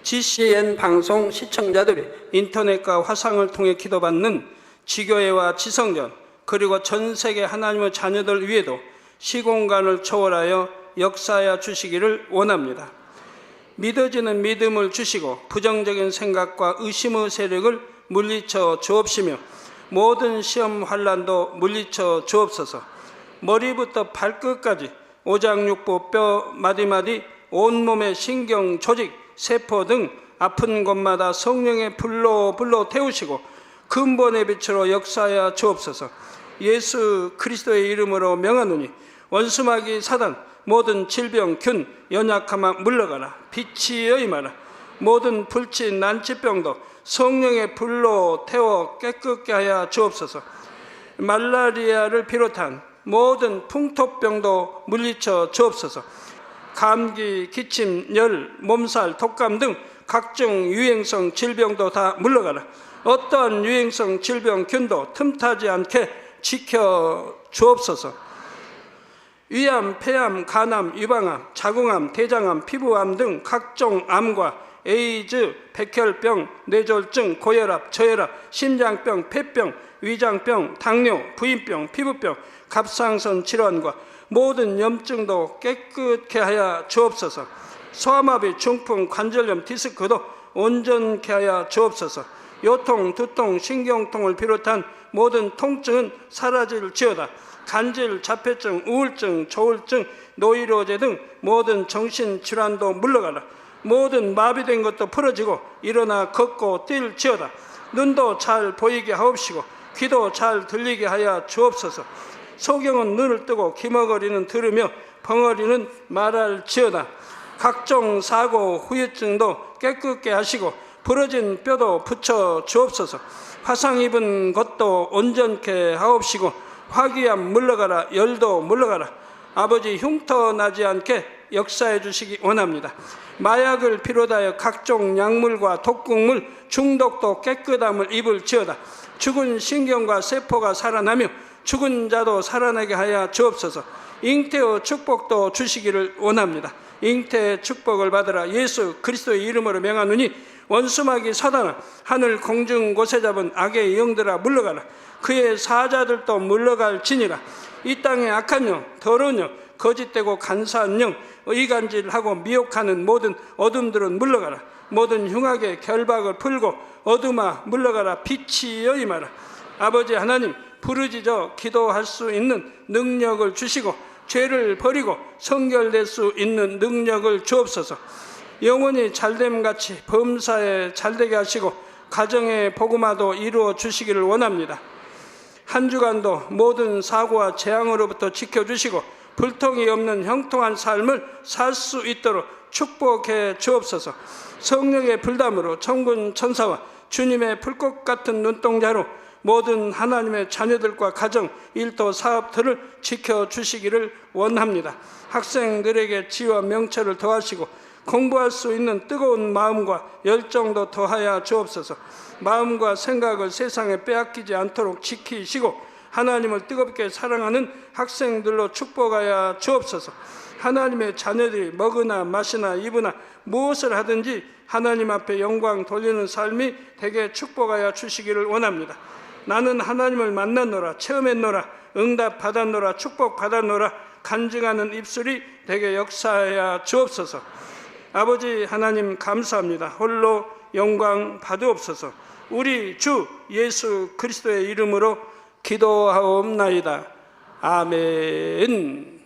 GCN 방송 시청자들이 인터넷과 화상을 통해 기도받는 지교회와 지성전, 그리고 전 세계 하나님의 자녀들 위에도 시공간을 초월하여 역사하여 주시기를 원합니다. 믿어지는 믿음을 주시고 부정적인 생각과 의심의 세력을 물리쳐 주옵시며 모든 시험 환난도 물리쳐 주옵소서. 머리부터 발끝까지 오장육부 뼈 마디마디 온몸의 신경 조직 세포 등 아픈 곳마다 성령의 불로 태우시고 근본의 빛으로 역사하여 주옵소서. 예수 그리스도의 이름으로 명하노니 원수마귀 사단 모든 질병 균 연약함아 물러가라. 빛이여 임하라. 모든 불치 난치병도 성령의 불로 태워 깨끗게 하여 주옵소서. 말라리아를 비롯한 모든 풍토병도 물리쳐 주옵소서. 감기, 기침, 열, 몸살, 독감 등 각종 유행성 질병도 다 물러가라. 어떠한 유행성 질병 균도 틈타지 않게 지켜 주옵소서. 위암, 폐암, 간암, 유방암, 자궁암, 대장암, 피부암 등 각종 암과 에이즈, 백혈병, 뇌졸중, 고혈압, 저혈압, 심장병, 폐병, 위장병, 당뇨, 부인병, 피부병, 갑상선 질환과 모든 염증도 깨끗게 하여 주옵소서. 소아마비, 중풍, 관절염, 디스크도 온전케 하여 주옵소서. 요통, 두통, 신경통을 비롯한 모든 통증은 사라질지어다. 간질, 자폐증, 우울증, 조울증, 노이로제 등 모든 정신질환도 물러가라. 모든 마비된 것도 풀어지고 일어나 걷고 뛸지어다. 눈도 잘 보이게 하옵시고 귀도 잘 들리게 하여 주옵소서. 소경은 눈을 뜨고 기머거리는 들으며 벙어리는 말할지어다. 각종 사고, 후유증도 깨끗게 하시고 부러진 뼈도 붙여 주옵소서. 화상 입은 것도 온전케 하옵시고 화기암 물러가라. 열도 물러가라. 아버지 흉터 나지 않게 역사해 주시기 원합니다. 마약을 비롯하여 각종 약물과 독극물, 중독도 깨끗함을 입을지어다. 죽은 신경과 세포가 살아나며 죽은 자도 살아나게 하여 주옵소서. 잉태의 축복도 주시기를 원합니다. 잉태의 축복을 받으라. 예수 그리스도의 이름으로 명하노니 원수마귀 사단아, 하늘 공중 곳에 잡은 악의 영들아 물러가라. 그의 사자들도 물러갈지니라. 이 땅의 악한 영, 더러운 영, 거짓되고 간사한 영, 의간질하고 미혹하는 모든 어둠들은 물러가라. 모든 흉악의 결박을 풀고 어둠아 물러가라. 빛이여 임하라. 아버지 하나님, 부르짖어 기도할 수 있는 능력을 주시고 죄를 버리고 성결될 수 있는 능력을 주옵소서. 영원히 잘됨같이 범사에 잘되게 하시고 가정의 복음화도 이루어 주시기를 원합니다. 한 주간도 모든 사고와 재앙으로부터 지켜주시고 불통이 없는 형통한 삶을 살 수 있도록 축복해 주옵소서. 성령의 불담으로 천군 천사와 주님의 불꽃 같은 눈동자로 모든 하나님의 자녀들과 가정, 일도, 사업들을 지켜주시기를 원합니다. 학생들에게 지혜와 명철을 더하시고 공부할 수 있는 뜨거운 마음과 열정도 더하여 주옵소서. 마음과 생각을 세상에 빼앗기지 않도록 지키시고 하나님을 뜨겁게 사랑하는 학생들로 축복하여 주옵소서. 하나님의 자녀들이 먹으나 마시나 입으나 무엇을 하든지 하나님 앞에 영광 돌리는 삶이 되게 축복하여 주시기를 원합니다. 나는 하나님을 만났노라, 체험했노라, 응답 받았노라, 축복 받았노라 간증하는 입술이 되게 역사하여 주옵소서. 아버지 하나님 감사합니다. 홀로 영광 받으옵소서. 우리 주 예수 그리스도의 이름으로 기도하옵나이다. 아멘.